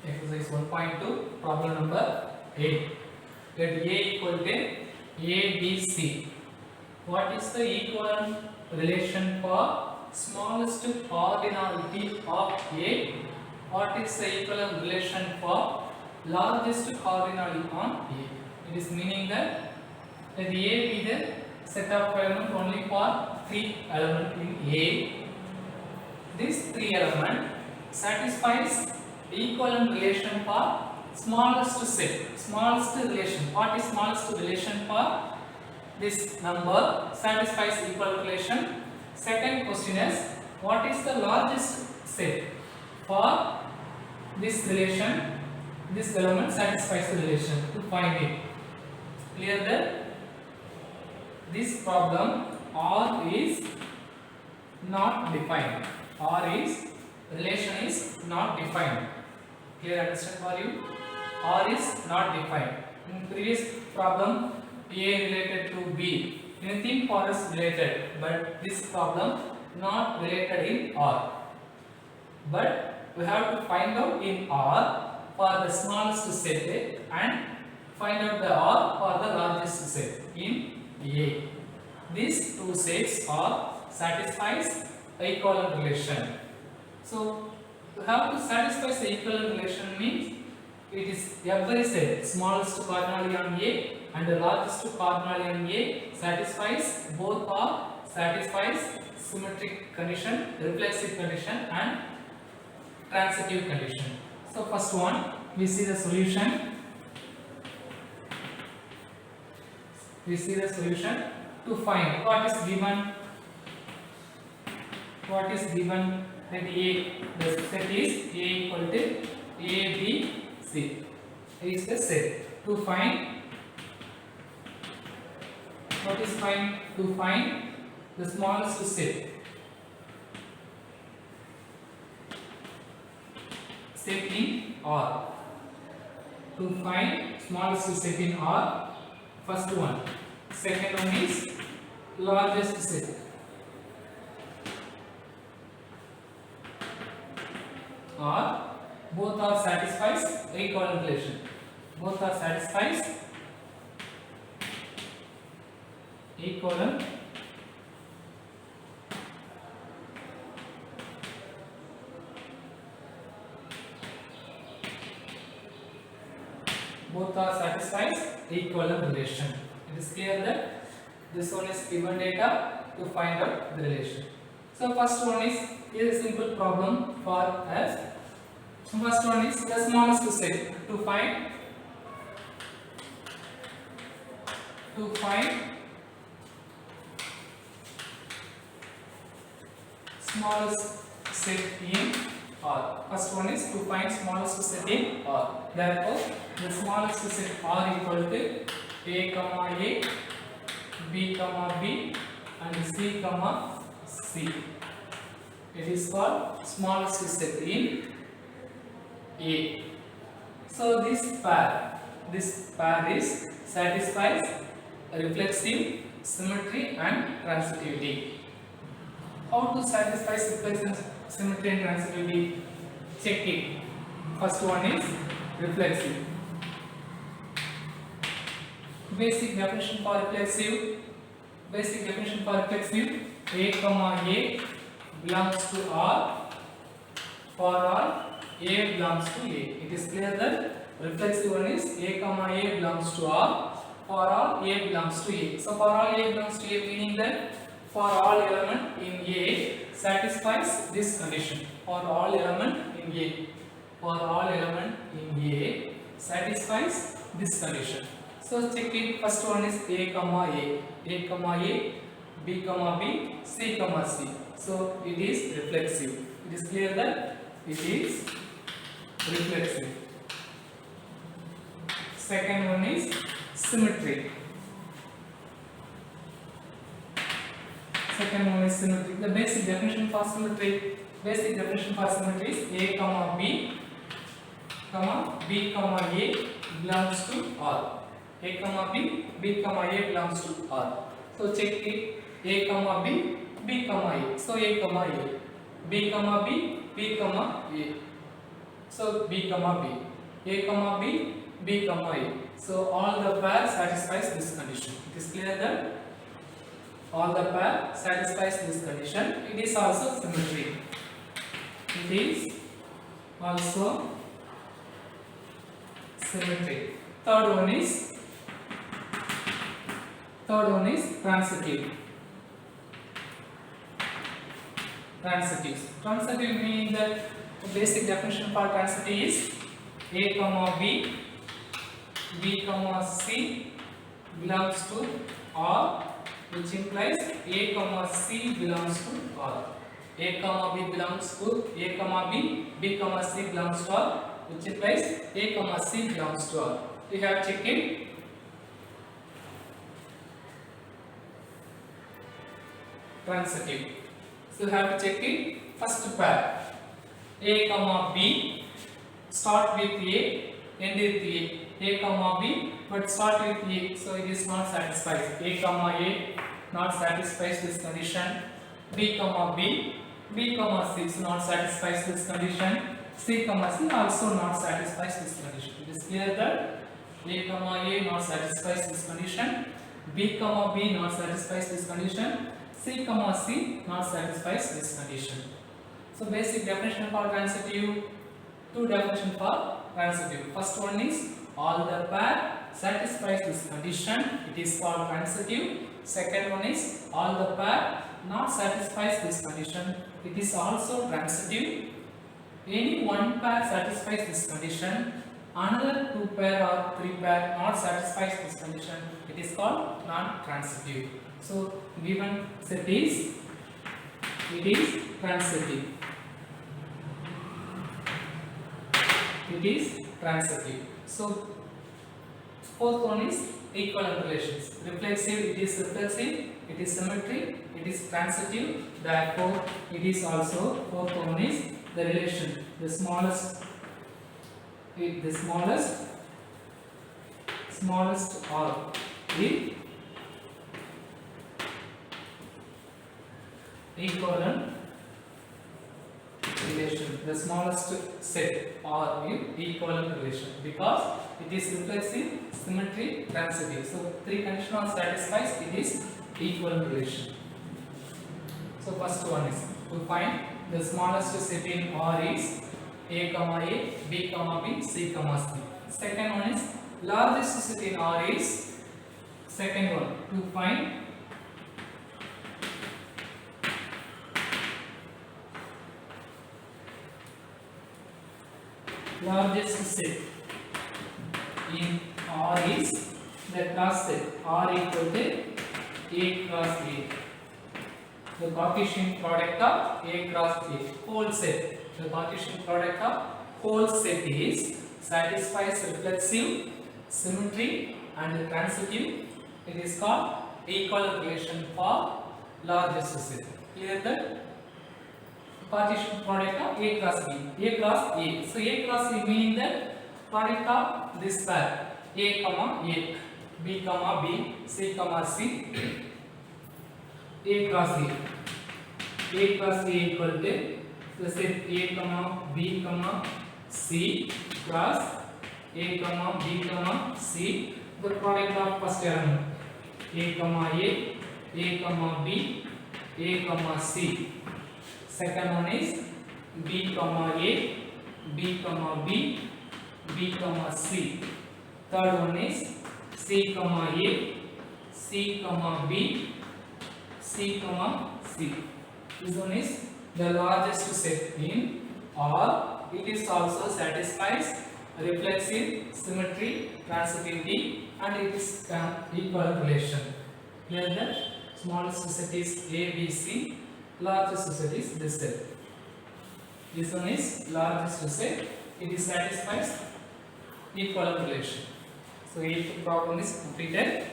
Exercise 1.2, problem number 8. Let A equal to ABC. What is the equivalent relation for smallest cardinality of A? What is the equivalent relation for largest cardinality on A? It is meaning that let A be the set of elements only for 3 elements in A. This 3 element satisfies equivalent relation for smallest set. Smallest relation. What is smallest relation for this number satisfies equivalent relation? Second question is, what is the largest set for this relation? This element satisfies the relation. To find it, clear that this problem R is not defined. R is relation is not defined. Clear understand for you? R is not defined. In previous problem, A related to B. Anything for us related, but this problem not related in R. But we have to find out in R for the smallest set and find out the R for the largest set in A. These two sets are satisfies equivalent relation. So to have to satisfy the equivalent relation means it is every set smallest cardinality on A and the largest cardinality on A satisfies both are satisfies symmetric condition, reflexive condition and transitive condition. So first one we see the solution. We see the solution to find what is given. What is given that A, the set is A equal to A, B, C is the set. To find, what is find? To find the smallest set. Set in R. To find smallest set in R, first one. Second one is largest set. Or both are satisfies equivalent relation. Both are satisfies equivalent both are satisfies equivalent relation. It is clear that this one is given data to find out the relation. So first one is a simple problem for us. First one is the smallest set. To find smallest set in R. First one is to find smallest set in R. Therefore, the smallest set R equal to A comma A, B comma B and C comma C. It is called smallest set in A. So this pair is satisfies reflexive, symmetry and transitivity. How to satisfy reflexive, symmetry and transitivity? Check it. First one is reflexive. Basic definition for reflexive. Basic definition for reflexive: A comma A belongs to R for all A belongs to A. It is clear that reflexive one is A comma A belongs to R for all A belongs to A. So for all A belongs to A meaning that for all element in A satisfies this condition. For all element in A. For all element in A satisfies this condition. So check it. First one is A comma A. A comma A, B comma B, C comma C. So it is reflexive. It is clear that it is reflexive. Second one is symmetry. Second one is symmetry. The basic definition for symmetry. Basic definition for symmetry is A comma B comma B comma A belongs to R. A comma B, B comma A belongs to R. So check it. A comma B, B comma A. So A comma A. B comma B, B comma A. So B comma B, A comma B, B comma A. So all the pair satisfies this condition. It is clear that all the pair satisfies this condition. It is also symmetry. It is also symmetry. Third one is transitive. Transitive means that the basic definition for transitive is A comma B, B comma C belongs to R, which implies A comma C belongs to R. A comma B belongs to A comma B, B comma C belongs to R, which implies A comma C belongs to R. We have checked it. Transitive. So you have to check it. First pair A comma B, start with A, end with A. A comma B, but start with A, so it is not satisfied. A comma A not satisfies this condition. B comma B, B comma C is not satisfies this condition. C comma C also not satisfies this condition. It is clear that A comma A not satisfies this condition. B comma B not satisfies this condition. C comma C not satisfies this condition. So basic definition for transitive, two definition for transitive. First one is all the pair satisfies this condition, it is called transitive. Second one is all the pair not satisfies this condition, it is also transitive. Any one pair satisfies this condition, another two pair or three pair not satisfies this condition, it is called non-transitive. So given set is, it is transitive. It is transitive. So fourth one is equivalent relations. Reflexive, it is reflexive, it is symmetry, it is transitive. Therefore, it is also, fourth one is the relation, the smallest R with equivalent relation, the smallest set R with equivalent relation, because it is reflexive, symmetry, transitive. So three conditions satisfies, it is equivalent relation. So first one is to find the smallest set in R is A comma A, B comma B, C comma C. Second one is largest set in R is, second one to find largest set in R is the cross set R equal to A cross A. The Cartesian product of A cross A, whole set. The Cartesian product of whole set is satisfies reflexive, symmetry and transitive. It is called equivalent relation for largest set. Clear that? Cartesian product of A cross B, A cross A. So A cross A meaning that product of this pair A comma A, B comma B, C comma C, A cross A. A cross A equal to the set A comma B comma C cross A comma B comma C. The product of first element A comma A comma B, A comma C. Second one is B comma A, B comma B, B comma C. Third one is C comma A, C comma B, C comma C. This one is the largest set in R. It is also satisfies reflexive, symmetry, transitivity, and it is equal relation. Clear that? Smallest set is A, B, C. Largest set is this set. This one is largest set. It is satisfies equivalent relation. So each problem is completed.